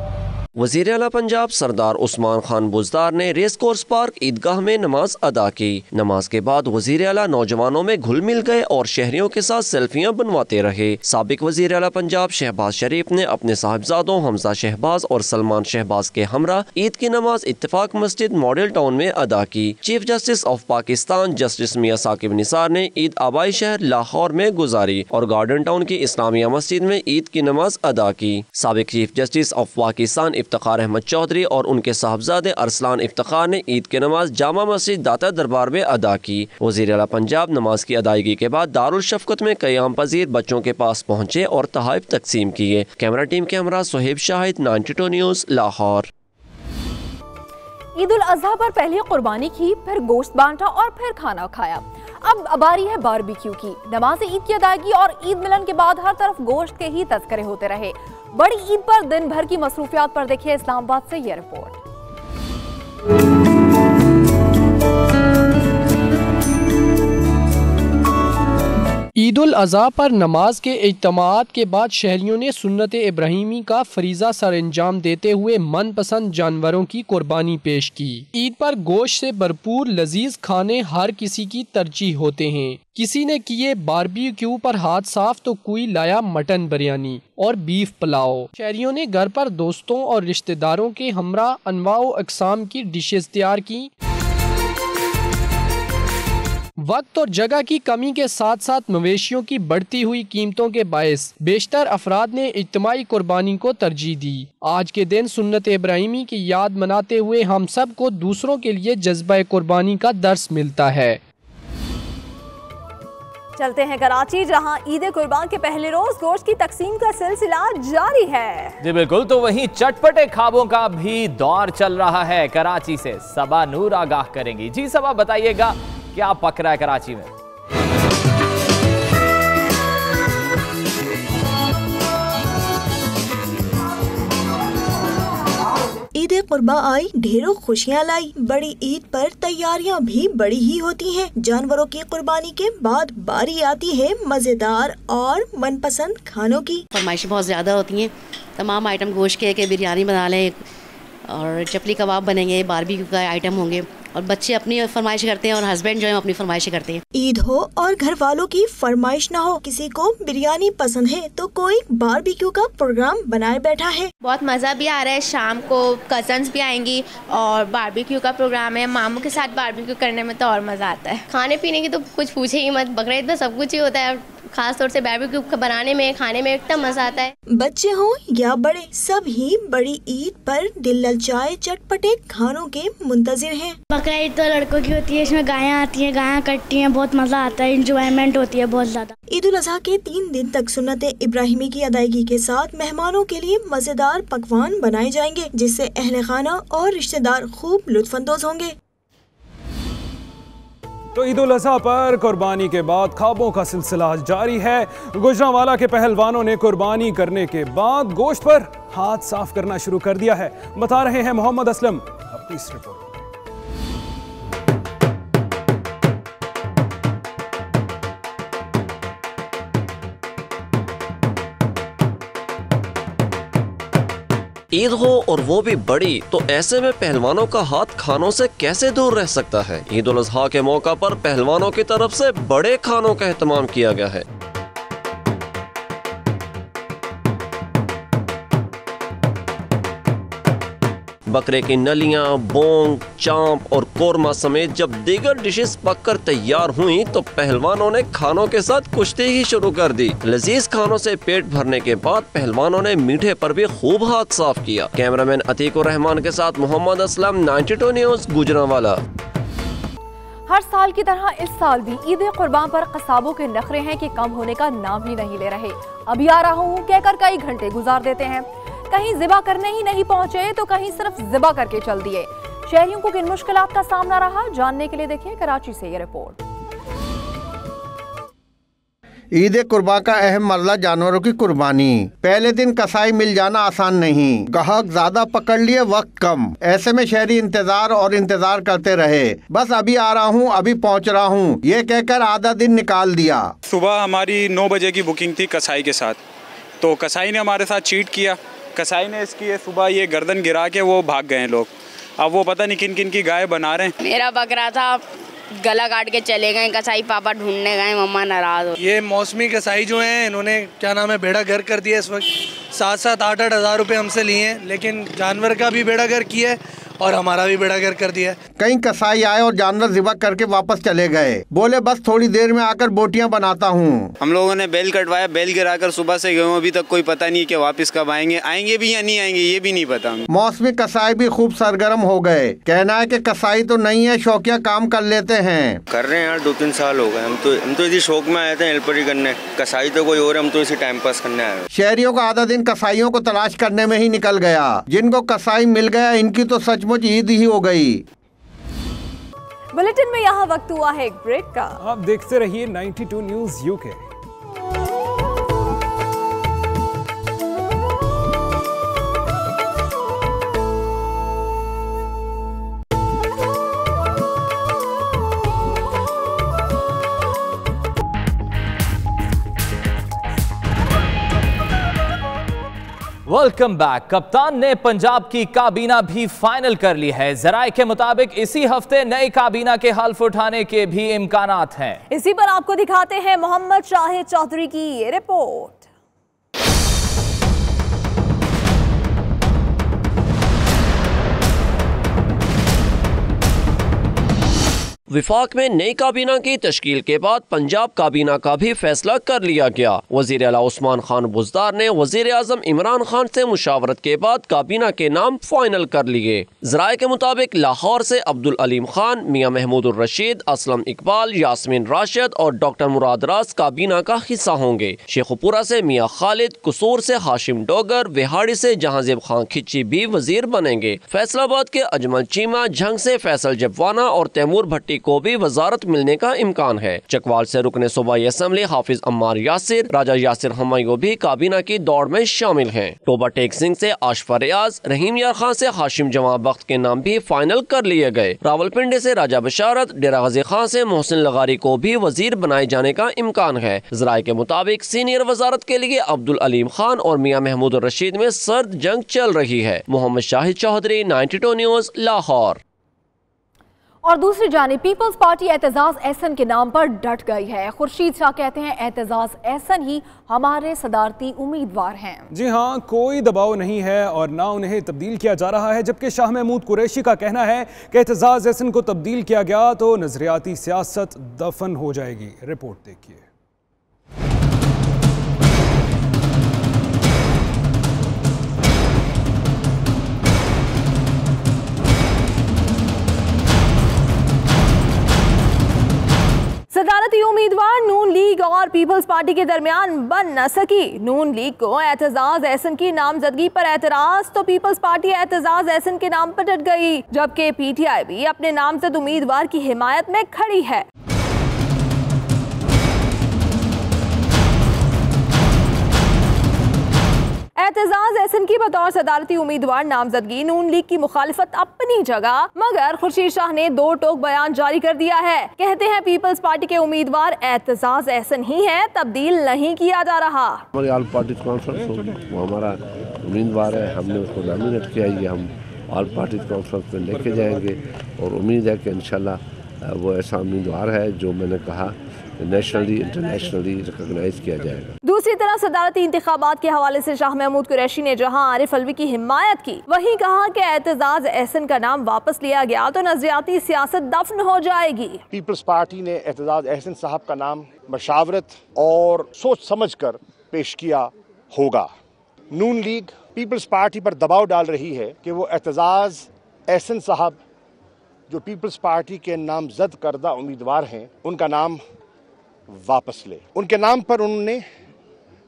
वज़ीर आला पंजाब सरदार उस्मान खान बुज़दार ने रेस कोर्स पार्क ईदगाह में नमाज अदा की। नमाज के बाद वज़ीर आला नौजवानों में घुल मिल गए और शहरियों के साथ सेल्फियां बनवाते रहे। साबिक वज़ीर आला पंजाब शहबाज शरीफ ने अपने साहिबजादों हमजा शहबाज और सलमान शहबाज के हमरा ईद की नमाज इत्तेफाक मस्जिद मॉडल टाउन में अदा की। Chief justice of Pakistan justice मियां साकिब निसार ने ईद आबाई शहर लाहौर में गुजारी और गार्डन टाउन की इस्लामिया मस्जिद में ईद की नमाज अदा की। साबिक chief justice of Pakistan Iftikhar Ahmed Chaudhry और उनके साहबजादे अरसलान इफ्तिखार ने ईद की नमाज जामा मस्जिद दाता दरबार में अदा की। वज़ीर आला पंजाब नमाज की अदायगी के बाद दारुल शफ़क़त में क़याम पजीर बच्चों के पास पहुँचे और तोहफ़े तकसीम किए। कैमरा टीम के हमरा सुहेब शाहिद, 92 न्यूज़, लाहौर। ईद उल अज़हा पर पहले कुर्बानी की, फिर गोश्त बांटा और फिर खाना खाया। अब बारी है बारबेक्यू की। नमाज ईद की अदायगी और ईद मिलन के बाद हर तरफ गोश्त के ही तस्करे होते रहे। बड़ी ईद पर दिन भर की मसरूफियात पर देखिए इस्लामाबाद से ये रिपोर्ट। ईद उल अज़हा पर नमाज के इज्तिमाअत के बाद शहरियों ने सुन्नत इब्राहिमी का फरीज़ा सर अंजाम देते हुए मनपसंद जानवरों की कुर्बानी पेश की। ईद पर गोश्त से भरपूर लजीज खाने हर किसी की तरजीह होते हैं। किसी ने किए बारबेक्यू पर हाथ साफ तो कोई लाया मटन बिरयानी और बीफ पुलाव। शहरियों ने घर पर दोस्तों और रिश्तेदारों के हमरा अनवाओ अक़साम की डिशेज तैयार की। वक्त और जगह की कमी के साथ साथ मवेशियों की बढ़ती हुई कीमतों के बायस बेशतर अफराद ने इज्तिमाई कुर्बानी को तरजीह दी। आज के दिन सुन्नत इब्राहिमी की याद मनाते हुए हम सब को दूसरों के लिए जज्बा कुर्बानी का दर्स मिलता है। चलते हैं कराची, जहां ईद कुर्बान के पहले रोज गोश्त की तकसीम का सिलसिला जारी है। जी बिल्कुल, तो वहीं चटपटे खाबों का भी दौर चल रहा है। कराची से सबा नूर आगाह करेंगी। जी सबा, बताइएगा क्या पक रहा है कराची में? ईद कुर्बा आई, ढेरों खुशियाँ लाई। बड़ी ईद पर तैयारियां भी बड़ी ही होती हैं। जानवरों की कुर्बानी के बाद बारी आती है मजेदार और मनपसंद खानों की। फरमाइशें बहुत ज्यादा होती हैं। तमाम आइटम गोश्त के बिरयानी बना लें और चपली कबाब बनेंगे, बारबेक्यू का आइटम होंगे और बच्चे अपनी फरमाइश करते हैं और हस्बैंड जो है अपनी फरमाइशें करते हैं। ईद हो और घर वालों की फरमाइश ना हो, किसी को बिरयानी पसंद है तो कोई बारबेक्यू का प्रोग्राम बनाए बैठा है। बहुत मजा भी आ रहा है। शाम को कजन्स भी आएंगी और बारबेक्यू का प्रोग्राम है। मामू के साथ बारबेक्यू करने में तो और मजा आता है। खाने पीने की तो कुछ पूछे ही मत, बकरीद में सब कुछ ही होता है। खास तौर से बारबेक्यू बनाने में, खाने में इतना मजा आता है। बच्चे हों या बड़े, सब ही बड़ी ईद पर दिल ललचाए चटपटे खानों के मुंतजिर हैं। बकरीद तो लड़कों की होती है, इसमें गायें आती हैं, गायें कटती हैं, बहुत मजा आता है, इंजॉयमेंट होती है बहुत ज्यादा। ईद उल अज़हा के 3 दिन तक सुन्नत इब्राहिमी की अदायगी के साथ मेहमानों के लिए मजेदार पकवान बनाए जाएंगे, जिससे अहले खाना और रिश्तेदार खूब लुत्फअंदोज होंगे। तो ईद उल अज़हा पर कुर्बानी के बाद ख्वाबों का सिलसिला जारी है। गुजरांवाला के पहलवानों ने कुर्बानी करने के बाद गोश्त पर हाथ साफ करना शुरू कर दिया है। बता रहे हैं मोहम्मद असलम अपनी इस रिपोर्ट। ईद हो और वो भी बड़ी, तो ऐसे में पहलवानों का हाथ खानों से कैसे दूर रह सकता है। ईद उल अज़हा के मौका पर पहलवानों की तरफ से बड़े खानों का एहतमाम किया गया है। बकरे की नलियां, बोंग, चांप और कोरमा समेत जब दीगर डिशेस पककर तैयार हुई तो पहलवानों ने खानों के साथ कुश्ती ही शुरू कर दी। लजीज खानों से पेट भरने के बाद पहलवानों ने मीठे पर भी खूब हाथ साफ किया। कैमरामैन अतीकुर रहमान के साथ मोहम्मद असलम, 92 न्यूज, गुजरांवाला। हर साल की तरह इस साल भी ईद कुर्बान पर कसाबों के नखरे हैं कि कम होने का नाम ही नहीं ले रहे। अभी आ रहा हूँ कहकर कई घंटे गुजार देते हैं, कहीं ज़िबा करने ही नहीं पहुंचे तो कहीं सिर्फ ज़िबा करके चल दिए। शहरियों को किन मुश्किलात का सामना रहा, जानने के लिए देखिए कराची से ये रिपोर्ट। ईद कुर्बान का अहम मरला जानवरों की कुर्बानी। पहले दिन कसाई मिल जाना आसान नहीं, गाहक ज्यादा पकड़ लिए, वक्त कम। ऐसे में शहरी इंतजार करते रहे। बस अभी आ रहा हूँ, अभी पहुँच रहा हूँ, ये कहकर आधा दिन निकाल दिया। सुबह हमारी 9 बजे की बुकिंग थी कसाई के साथ, तो कसाई ने हमारे साथ चीट किया। कसाई ने इसकी सुबह ये गर्दन गिरा के वो भाग गए लोग। अब वो पता नहीं किन किन की गाय बना रहे हैं। मेरा बकरा था, गला काट के चले गए कसाई, पापा ढूंढने गए, मम्मा नाराज हो। ये मौसमी कसाई जो हैं, इन्होंने क्या नाम है बेड़ा घर कर दिया। इस वक्त 7-7, 8-8 हज़ार रुपये हमसे लिए हैं, लेकिन जानवर का भी बेड़ा घर किया है और हमारा भी बेड़ा घर कर दिया। कई कसाई आए और जानवर ज़िबा करके वापस चले गए। बोले बस थोड़ी देर में आकर बोटियां बनाता हूँ। हम लोगों ने बैल कटवाया, बैल गिराकर सुबह से गए, अभी तक कोई पता नहीं कि वापस कब आएंगे भी या नहीं आएंगे, ये भी नहीं पता। मौसमी कसाई भी खूब सरगर्म हो गए। कहना है कि कसाई तो नहीं है, शौकिया काम कर लेते हैं। कर रहे हैं यार, 2-3 साल हो गए। हम तो इसी शौक में आए थे हेल्परी करने। कसाई तो कोई और, हम तो इसी टाइम पास करने आए। शहरियों का आधा दिन कसाईयों को तलाश करने में ही निकल गया। जिनको कसाई मिल गया, इनकी तो सचमुच ईद ही हो गई। बुलेटिन में यहाँ वक्त हुआ है एक ब्रेक का। आप देखते रहिए 92 न्यूज यूके। Welcome back. कप्तान ने पंजाब की काबीना भी फाइनल कर ली है। जराए के मुताबिक इसी हफ्ते नई काबीना के हल्फ उठाने के भी इम्कानात हैं। इसी पर आपको दिखाते हैं मोहम्मद शाहिद चौधरी की ये रिपोर्ट। विफाक में नई काबीना की तश्कील के बाद पंजाब काबीना का भी फैसला कर लिया गया। वजीर आला उस्मान खान बुज़दार ने वजीर आज़म इमरान खान से मुशावरत के बाद काबीना के नाम फाइनल कर लिए। ज़राए के मुताबिक लाहौर से अब्दुल अलीम खान, मियाँ महमूदुर रशीद, असलम इकबाल, यास्मीन राशिद और डॉक्टर मुराद राज काबीना का हिस्सा होंगे। शेखुपुरा से मियाँ खालिद, कसूर से हाशिम डोगर, विहाड़ी से जहांजेब खान खिच्ची भी वजीर बनेंगे। फैसलाबाद के अजमल चीमा, झंग से फैसल जबवाना और तैमूर भट्टी को भी वजारत मिलने का इम्कान है। चकवाल से रुकने सूबाई असम्बली हाफिज अम्मार यासिर, राजा यासिर हमायूं भी काबीना की दौड़ में शामिल हैं। टोबा टेक सिंह से आशफा रियाज, रहीम यार खान से हाशिम जवां बख्त के नाम भी फाइनल कर लिए गए। रावलपिंडी से राजा बशारत, डेरा गाजी खान से मोहसिन लगारी को भी वजीर बनाए जाने का इम्कान है। ज़राए के मुताबिक सीनियर वजारत के लिए अब्दुल अलीम खान और मियाँ महमूद रशीद में सर्द जंग चल रही है। मोहम्मद शाहिद चौधरी, 92 न्यूज, लाहौर। और दूसरी जानिब पीपल्स पार्टी एतजाज एहसन के नाम पर डट गई है। खुर्शीद शाह कहते हैं एतजाज एहसन ही हमारे सदारती उम्मीदवार हैं। जी हाँ, कोई दबाव नहीं है और ना उन्हें तब्दील किया जा रहा है। जबकि शाह महमूद कुरैशी का कहना है कि एतजाज एहसन को तब्दील किया गया तो नजरियाती सियासत दफन हो जाएगी। रिपोर्ट देखिए। सदारती उम्मीदवार नून लीग और पीपल्स पार्टी के दरमियान बन न सकी। नून लीग को एतजाज एहसन की नामजदगी पर एतराज तो पीपल्स पार्टी एतजाज एहसन के नाम पर डट गई। जबकि पीटीआई भी अपने नामजद उम्मीदवार की हिमायत में खड़ी है। एतजाज एहसन की बतौर सदारती उम्मीदवार नामजदगी नून लीग की मुखालिफत अपनी जगह, मगर खुर्शीद शाह ने दो टोक बयान जारी कर दिया है। कहते हैं पीपल्स पार्टी के उम्मीदवार एतजाज एहसन ही है, तब्दील नहीं किया जा रहा। हमारी ऑल पार्टी कॉन्फ्रेंस होगी, वो हमारा उम्मीदवार है, हमने उसको नॉमिनेट किया है, हम ऑल पार्टी कॉन्फ्रेंस में लेके जाएंगे और उम्मीद है कि इंशाल्लाह वो ऐसा उम्मीदवार है जो मैंने कहा नेशनली इंटरनेशनली रिकॉग्नाइज किया जाएगा। दूसरी इसी तरह सदारती इंतखाबात के हवाले से शाह महमूद कुरैशी ने जहां आरिफ अलवी की हिमायत की, वहीं कहा कि एतजाज एहसन का नाम वापस लिया गया तो नजरियाती सियासत दफन हो जाएगी। पीपल्स पार्टी ने एतजाज एहसन साहब का नाम मशावरत और सोच समझ कर पेश किया होगा। नून लीग पीपल्स पार्टी पर दबाव डाल रही है कि वो एतजाज एहसन साहब जो पीपल्स पार्टी के नामजद करदा उम्मीदवार हैं, उनका नाम वापस ले। उनके नाम पर उन्होंने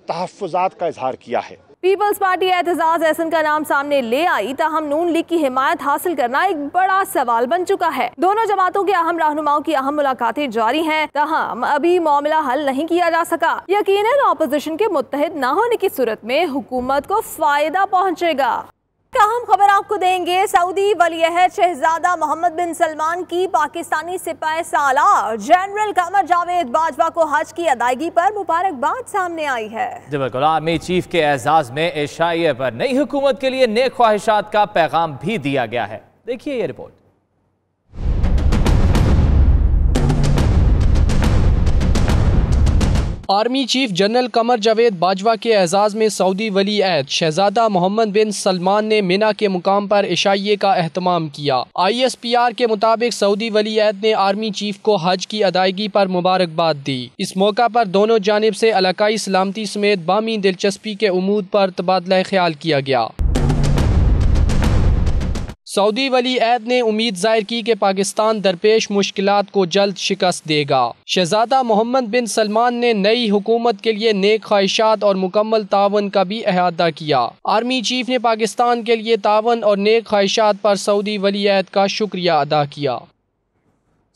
तहफ़्फ़ुज़ात का इजहार किया है। पीपल्स पार्टी एतजाज एहसन का नाम सामने ले आई, ताहम नून लीग की हिमायत हासिल करना एक बड़ा सवाल बन चुका है। दोनों जमातों के अहम रहनुमाओं की अहम मुलाकातें जारी हैं, ताहम अभी मामला हल नहीं किया जा सका। यकीनन ऑपोजिशन के मुत्तहिद न होने की सूरत में हुकूमत को फायदा पहुंचेगा। अहम खबर आपको देंगे, सऊदी वलीअहद शहजादा मोहम्मद बिन सलमान की पाकिस्तानी सिपाही सालार जनरल कमर जावेद बाजवा को हज की अदायगी पर मुबारकबाद सामने आई है। बिल्कुल, आर्मी चीफ के एजाज में एशिया पर नई हुकूमत के लिए नेक ख्वाहिशात का पैगाम भी दिया गया है। देखिए ये report. Army chief general Qamar Javed Bajwa के एजाज़ में सऊदी वली अहद शहजादा मोहम्मद बिन सलमान ने मिना के मुकाम पर इशाइये का एहतमाम किया। ISPR के मुताबिक सऊदी वली अहद ने आर्मी चीफ को हज की अदायगी पर मुबारकबाद दी। इस मौका पर दोनों जानिब से इलाकाई सलामती समेत बामी दिलचस्पी के उमूद पर तबादला ख्याल किया गया। सऊदी वली अहद ने उम्मीद जाहिर की कि पाकिस्तान दरपेश मुश्किलात को जल्द शिकस्त देगा। शहजादा मोहम्मद बिन सलमान ने नई हुकूमत के लिए नेक ख्वाहिशात और मुकम्मल तावन का भी अहाता किया। आर्मी चीफ ने पाकिस्तान के लिए तावन और नेक ख्वाहिशात पर सऊदी वली अहद का शुक्रिया अदा किया।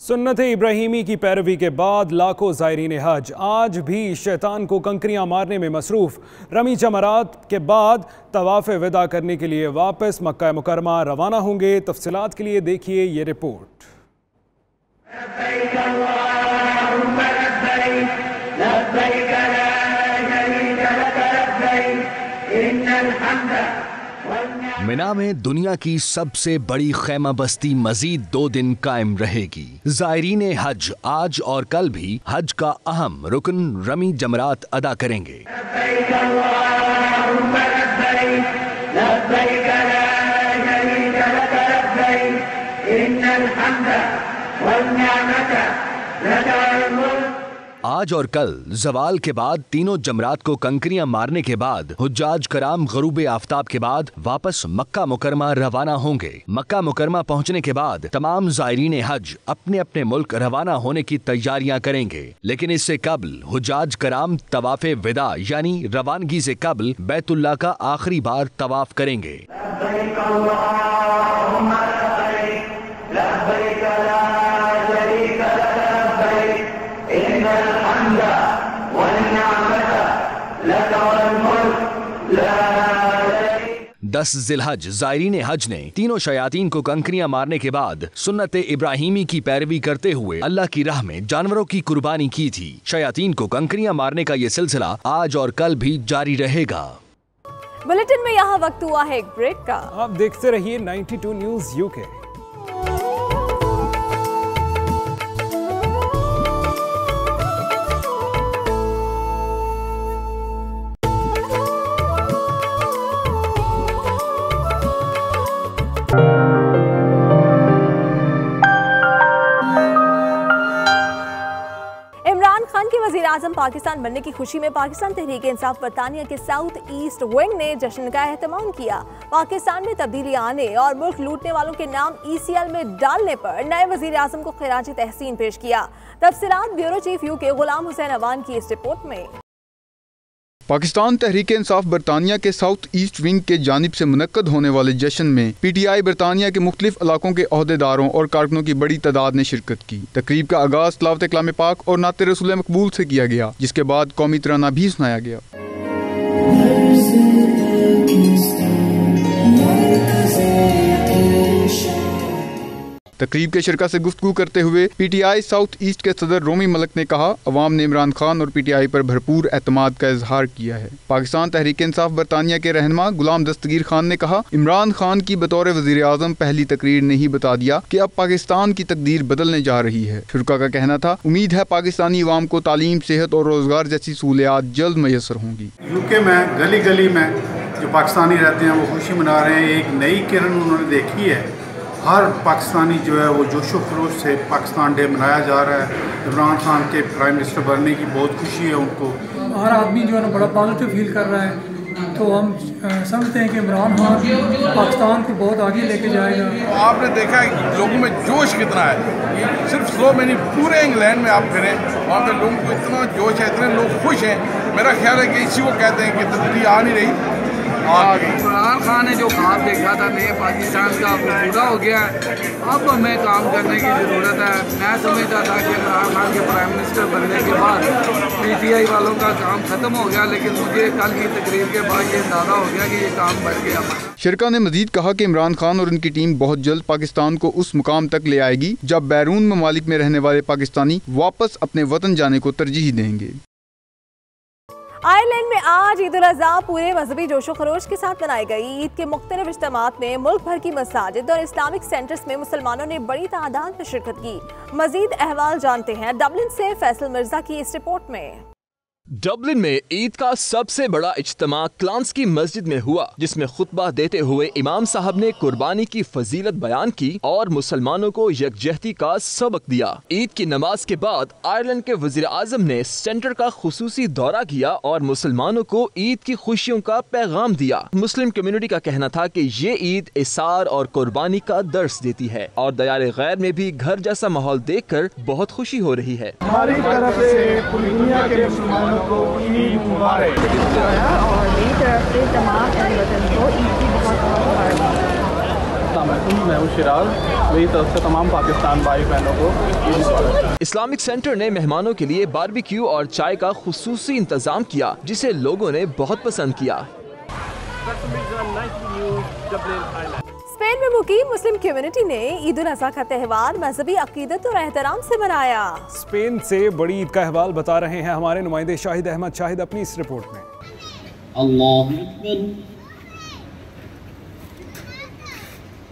सुन्नत इब्राहिमी की पैरवी के बाद लाखों ज़ायरीन हज आज भी शैतान को कंकरियां मारने में मसरूफ़। रमी जमरात के बाद तवाफ़ विदा करने के लिए वापस मक्का मुकरमा रवाना होंगे। तफसीलात के लिए देखिए ये रिपोर्ट। मिना में दुनिया की सबसे बड़ी खैमा बस्ती मजीद 2 दिन कायम रहेगी। ज़ायरीन हज आज और कल भी हज का अहम रुकन रमी जमरात अदा करेंगे। आज और कल जवाल के बाद तीनों जमरात को कंकरियां मारने के बाद हुज्जाज कराम गरूब आफ्ताब के बाद वापस मक्का मुकरमा रवाना होंगे। मक्का मुकरमा पहुंचने के बाद तमाम ज़ायरीन हज अपने अपने मुल्क रवाना होने की तैयारियां करेंगे, लेकिन इससे कबल हुज्जाज कराम तवाफ़े विदा यानी रवानगी से कबल बैतुल्लाह का आखिरी बार तवाफ करेंगे। दस जिलहज ज़ायरीन हज ने तीनों शयातीन को कंकरियां मारने के बाद सुन्नत इब्राहिमी की पैरवी करते हुए अल्लाह की राह में जानवरों की कुर्बानी की थी। शयातीन को कंकरियां मारने का ये सिलसिला आज और कल भी जारी रहेगा। बुलेटिन में यहाँ वक्त हुआ है एक ब्रेक का। आप देखते रहिए 92 न्यूज़ UK। वज़ीर-ए-आज़म पाकिस्तान बनने की खुशी में पाकिस्तान तहरीक-ए-इंसाफ बरतानिया के साउथ ईस्ट विंग ने जश्न का एहतमाम किया। पाकिस्तान में तब्दीली आने और मुल्क लूटने वालों के नाम ECL में डालने पर नए वज़ीर-ए-आज़म को खिराज तहसीन पेश किया। तफसीलात bureau chief UK Ghulam Hussain Awan की इस रिपोर्ट में। पाकिस्तान तहरीक इंसाफ बरतानिया के साउथ ईस्ट विंग के जानिब से मुनक्कद होने वाले जश्न में PTI बरतानिया के मुख्तलिफ इलाकों के अहदेदारों और कारकुनों की बड़ी तादाद ने शिरकत की। तकरीब का आगाज तिलावत कलाम पाक और नाते रसूल मकबूल से किया गया, जिसके बाद कौमी तराना भी सुनाया गया। तकरीब के शिरका से गुफ्तगू करते हुए PTI साउथ ईस्ट के सदर रोमी मलिक ने कहा, अवाम ने इमरान खान और PTI पर भरपूर एतमाद का इजहार किया है। पाकिस्तान तहरीक इंसाफ बरतानिया के रहनुमा गुलाम दस्तगीर खान ने कहा, इमरान खान की बतौर वज़ीर आज़म पहली तकरीर ने ही बता दिया कि अब पाकिस्तान की तकदीर बदलने जा रही है। शुरा का कहना था, उम्मीद है पाकिस्तानी अवाम को तालीम, सेहत और रोजगार जैसी सहूलियात जल्द मैसर होंगी। UK में गली गली में जो पाकिस्तानी रहते हैं वो खुशी मना रहे हैं। एक नई किरण उन्होंने देखी है। हर पाकिस्तानी जो है वो जोशो खरोश से पाकिस्तान डे मनाया जा रहा है। इमरान खान के प्राइम मिनिस्टर बनने की बहुत खुशी है उनको। हर आदमी जो है ना बड़ा पॉजिटिव फील कर रहा है। तो हम समझते हैं कि इमरान खान पाकिस्तान को बहुत आगे लेके जाएगा। आपने देखा है लोगों में जोश कितना है। ये सिर्फ स्लो में नहीं, पूरे इंग्लैंड में आप फिरें, वहाँ पे लोगों को इतना जोश है, इतने लोग खुश हैं। मेरा ख्याल है कि इसी को कहते हैं कि तब्दीली आ नहीं रही, आ गई। इमरान खान ने जो ख्वाब देखा था नए पाकिस्तान का वो पूरा हो गया है। अब हमें काम करने की ज़रूरत है। मैं समझता था कि इमरान खान के प्राइम मिनिस्टर बनने के बाद PTI वालों का काम ख़त्म हो गया, लेकिन मुझे कल की तकरीर के बाद ये अंदाज़ा हो गया कि ये काम बढ़ गया। शिरका ने मजीद कहा कि इमरान खान और उनकी टीम बहुत जल्द पाकिस्तान को उस मुकाम तक ले आएगी जब बैरून ममालिक में रहने वाले पाकिस्तानी वापस अपने वतन जाने को तरजीह देंगे। आयरलैंड में आज ईद उल अज़हा पूरे मजहबी जोशो खरोश के साथ मनाई गई। ईद के मुख्तलिफ इज्तिमात में मुल्क भर की मसाजिद और इस्लामिक सेंटर्स में मुसलमानों ने बड़ी तादाद में शिरकत की। मजीद अहवाल जानते हैं डबलिन से फैसल मिर्जा की इस रिपोर्ट में। डबलिन में ईद का सबसे बड़ा इज्तिमा क्लांस की मस्जिद में हुआ, जिसमें खुतबा देते हुए इमाम साहब ने कुर्बानी की फजीलत बयान की और मुसलमानों को यकजहती का सबक दिया। ईद की नमाज के बाद आयरलैंड के वजीर आजम ने सेंटर का खुसूसी दौरा किया और मुसलमानों को ईद की खुशियों का पैगाम दिया। मुस्लिम कम्युनिटी का कहना था कि ये ईद इसार और कुर्बानी का दर्स देती है और दयार गैर में भी घर जैसा माहौल देखकर बहुत खुशी हो रही है। हमारी तरफ से पूरी दुनिया के मुसलमानों को ईद मुबारक और मेरी तरफ से तमाम अहल-ए-वतन को ईद की बहुत मुबारक। मैं हूँ शिराज, मेरी तरफ से तमाम पाकिस्तान भाई बहनों को ईद मुबारक। इस्लामिक सेंटर ने मेहमानों के लिए बारबेक्यू और चाय का खुसूसी इंतजाम किया, जिसे लोगों ने बहुत पसंद किया। स्पेन में मुकीम मुस्लिम कम्युनिटी ने ईद उल अज़हा का त्यौहार मजहबी अकीदत और एहतराम से मनाया। स्पेन से बड़ी ईद का अहवाल बता रहे हैं हमारे नुमाइंदे शाहिद अहमद शाहिद अपनी इस रिपोर्ट में।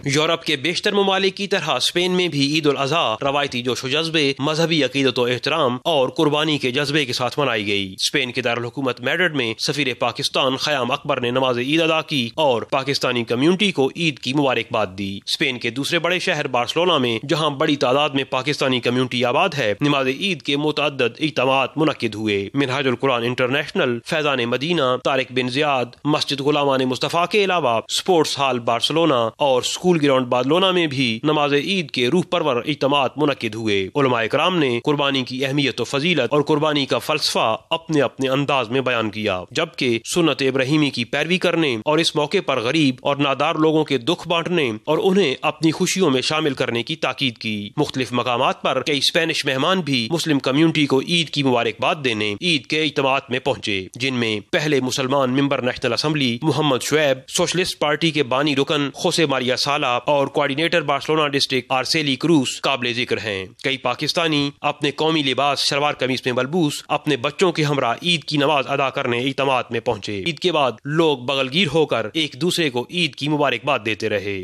यूरोप के बेशतर ममालिक की तरह स्पेन में भी ईद उल अज़हा रवायती जोशो जज्बे, मजहबी अकीदत और एहतराम और कुर्बानी के जज्बे के साथ मनाई गई। स्पेन के दारुल हुकूमत मैड्रिड में सफीर पाकिस्तान ख़याम अकबर ने नमाज ईद अदा की और पाकिस्तानी कम्युनिटी को ईद की मुबारकबाद दी। स्पेन के दूसरे बड़े शहर बार्सिलोना में, जहाँ बड़ी तादाद में पाकिस्तानी कम्युनिटी आबाद है, नमाज ईद के मुतअद्दिद इज्तिमात मुनक्किद हुए। मिनहाजुल कुरान इंटरनेशनल, फैजान मदीना, तारिक बिन ज़ियाद, मस्जिद गुलामान मुस्तफ़ा के अलावा स्पोर्ट्स हॉल बार्सिलोना और स्कूल ग्राउंड बार्सिलोना में भी नमाज ईद के रूह परवर इज्तिमात मुनक्किद हुए। उलमाए कराम ने कुर्बानी की अहमियत और फजीलत और कुर्बानी का फलसफा अपने अपने अंदाज में बयान किया, जबकि सुन्नत इब्राहिमी की पैरवी करने और इस मौके पर गरीब और नादार लोगों के दुख बांटने और उन्हें अपनी खुशियों में शामिल करने की ताकीद की। मुख्तलिफ मकामात पर कई स्पेनिश मेहमान भी मुस्लिम कम्युनिटी को ईद की मुबारकबाद देने ईद के इज्तिमात में पहुंचे, जिनमें पहले मुसलमान member national assembly Mohammad Shoaib, socialist party के बानी रुकन खोसे मारिया साला और कोऑर्डिनेटर बार्सिलोना डिस्ट्रिक्ट आर्सेली क्रूस काबिल जिक्र हैं। कई पाकिस्तानी अपने कौमी लिबास शलवार कमीज में मलबूस अपने बच्चों के हमरा ईद की नमाज अदा करने इज्तिमात में पहुंचे। ईद के बाद लोग बगलगीर होकर एक दूसरे को ईद की मुबारकबाद देते रहे।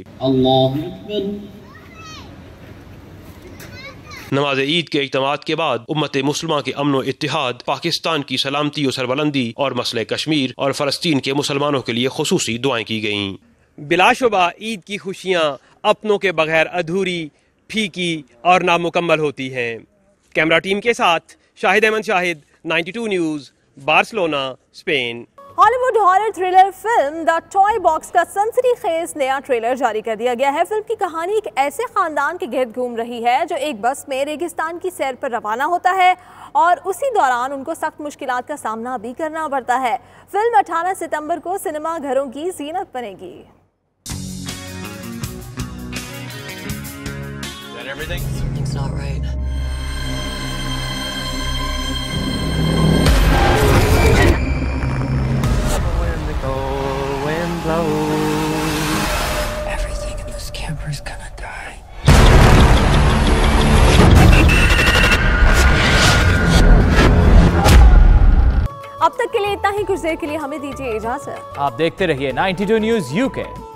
नमाज ईद के इज्तिमात के बाद उम्मत मुस्लिमा के अमन व इत्तिहाद, पाकिस्तान की सलामती और सरबलंदी और मसले कश्मीर और फलस्तीन के मुसलमानों के लिए खुसूसी दुआएं की गयीं। बिलाशुबा ईद की खुशियाँ अपनों के बगैर अधूरी, फीकी और नामुकम्मल होती हैं। कैमरा टीम के साथ Shahid Ahmed Shahid, 92 news, Barcelona, Spain. Hollywood horror thriller film the toy box का सनसनीखेज नया ट्रेलर जारी कर दिया गया है। फिल्म की कहानी एक ऐसे खानदान के गिर्द घूम रही है जो एक बस में रेगिस्तान की सैर पर रवाना होता है और उसी दौरान उनको सख्त मुश्किलात का सामना भी करना पड़ता है। फिल्म 18 सितंबर को सिनेमा घरों की जीनत बनेगी। Something's not right. When the cold wind blows, everything in this camper is gonna die. ही, कुछ देर के लिए हमें दीजिए इजाजत। आप देखते रहिए 92 न्यूज़ UK।